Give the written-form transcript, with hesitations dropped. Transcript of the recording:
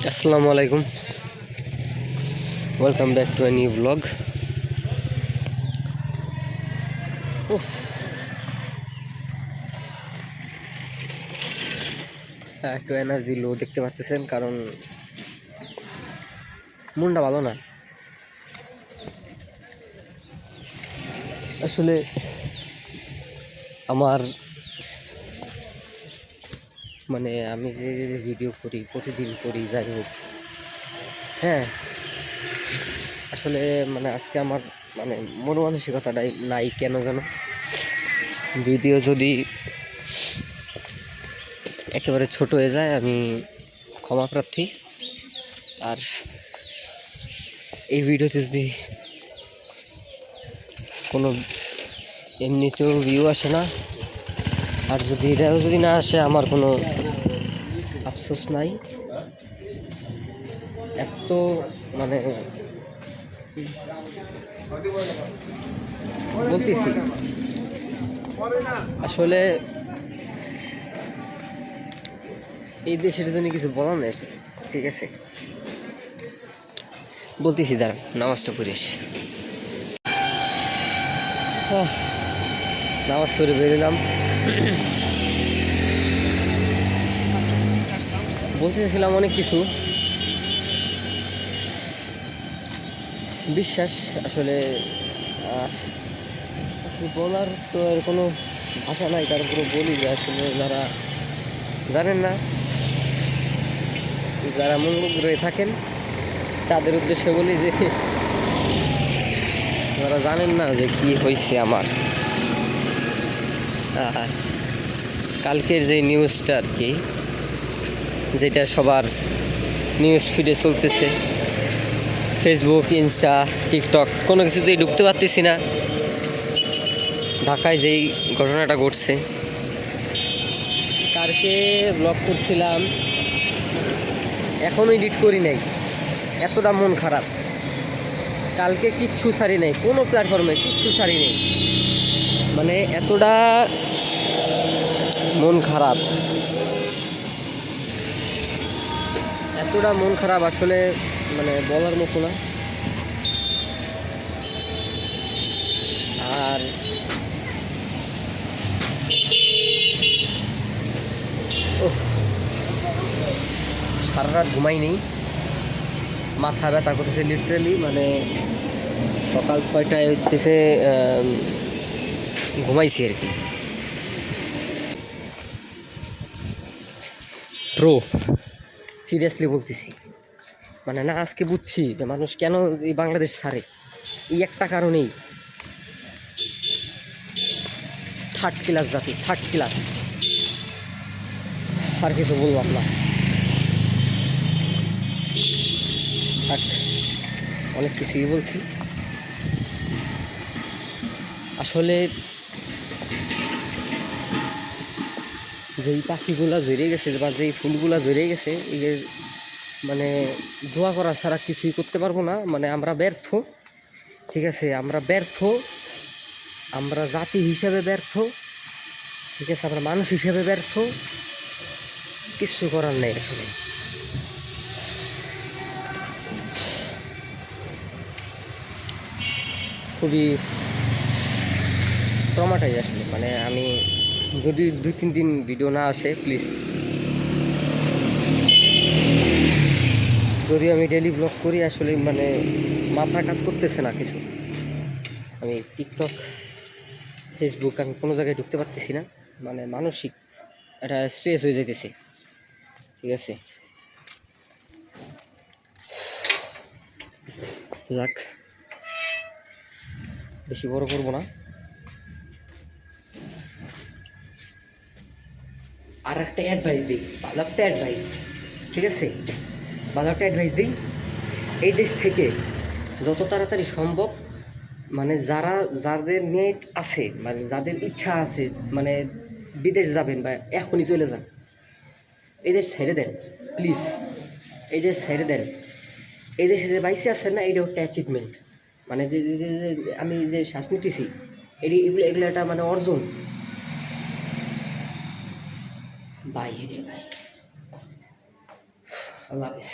Assalamu alaikum. Welcome back to a new vlog. একটু energy লো দেখতে পাচ্ছেন, কারণ মনটা ভালো না। আসলে আমার আমি যে ভিডিও করি, প্রতিদিন করি, যাই হোক, হ্যাঁ, আসলে আজকে আমার মন মানসিকতাটাই নাই কেন যেন। ভিডিও যদি একেবারে ছোট হয়ে যায় আমি ক্ষমা প্রার্থী। আর এই ভিডিওতে যদি কোনো এমনিতেও ভিউ আসে না, আর যদি এটাও যদি না আসে, আমার কোনো আফসোস নাই। এত বলতেছি, আসলে এই দেশের জন্য কিছু বলার নেই, ঠিক আছে? বলতেছি, দাঁড়ান নামাজটা পড়ে আসি। নামাজ পড়ে বেরোলাম। বলতে চাইছিলাম অনেক কিছু, বিশ্বাস আসলে বলার তো আর কোনো ভাষা নাই। তারপরে বলি যে আসলে যারা জানেন না, যারা মঙ্গল গ্রহে থাকেন, তাদের উদ্দেশ্যে বলি যে যারা জানেন না যে কি হয়েছে আমার, কালকের যে নিউজটা আর কি, যেটা সবার নিউজ ফিডে চলতেছে, ফেসবুক, ইনস্টা, টিকটক, কোনো কিছুতেই ঢুকতে পারতেছি না। ঢাকায় যেই ঘটনাটা ঘটছে, কালকে ব্লগ করছিলাম, এখনও এডিট করি নাই, এতটা মন খারাপ। কালকে কিচ্ছু ছাড়ি নাই, কোনো প্ল্যাটফর্মে কিচ্ছু ছাড়ি নেই, এতটা মন খারাপ, এতটা মন খারাপ আসলে বলার মতো না। আর সারা রাত ঘুমাই নেই, মাথা ব্যথা করতেছে লিটারেলি। সকাল 6টায় হচ্ছে ঘুমাইছি আর কি। ব্রো, সিরিয়াসলি বলতেছি, না, আজকে বুঝছি যে মানুষ কেন এই বাংলাদেশ ছাড়ে। এই একটা কারণেই, থার্ড ক্লাস জাতি, থার্ড ক্লাস। আর কিছু বললাম না, থাক, অনেক কিছুই বলছি। আসলে যেই পাখিগুলা ঝরে গেছে বা যেই ফুলগুলা ঝরে গেছে, এর দোয়া করা ছাড়া কিছুই করতে পারবো না। আমরা ব্যর্থ, ঠিক আছে? আমরা ব্যর্থ, আমরা জাতি হিসাবে ব্যর্থ, ঠিক আছে? আমরা মানুষ হিসেবে ব্যর্থ, কিছু করার নেই আসলে। খুবই ট্রমাটাইজ আসলে। আমি যদি 2-3 দিন ভিডিও না আসে, প্লিজ, যদি আমি ডেলি ব্লগ করি, আসলে মাথা কাজ করতেছে না কিছু। আমি টিকটক, ফেসবুক, আমি কোনো জায়গায় ঢুকতে পারতেছি না। মানসিক একটা স্ট্রেস হয়ে যাইতেছে, ঠিক আছে? যাক, বেশি বড় করবো না। আর একটা অ্যাডভাইস দিই, ভালো একটা অ্যাডভাইস, ঠিক আছে? ভালো একটা অ্যাডভাইস দিই। এই দেশ থেকে যত তাড়াতাড়ি সম্ভব, যাদের নেট আছে, যাদের ইচ্ছা আছে, বিদেশ যাবেন বা এখনই চলে যান। এই দেশ ছেড়ে দেন, প্লিজ, এই দেশ ছেড়ে দেন। এই দেশে যে বাইসে আছেন না, এইটা একটা অ্যাচিভমেন্ট। যে আমি যে শ্বাস নিতেছি, এগুলো একটা অর্জন। বাই রে ভাই, আল্লাহ হাফিজ।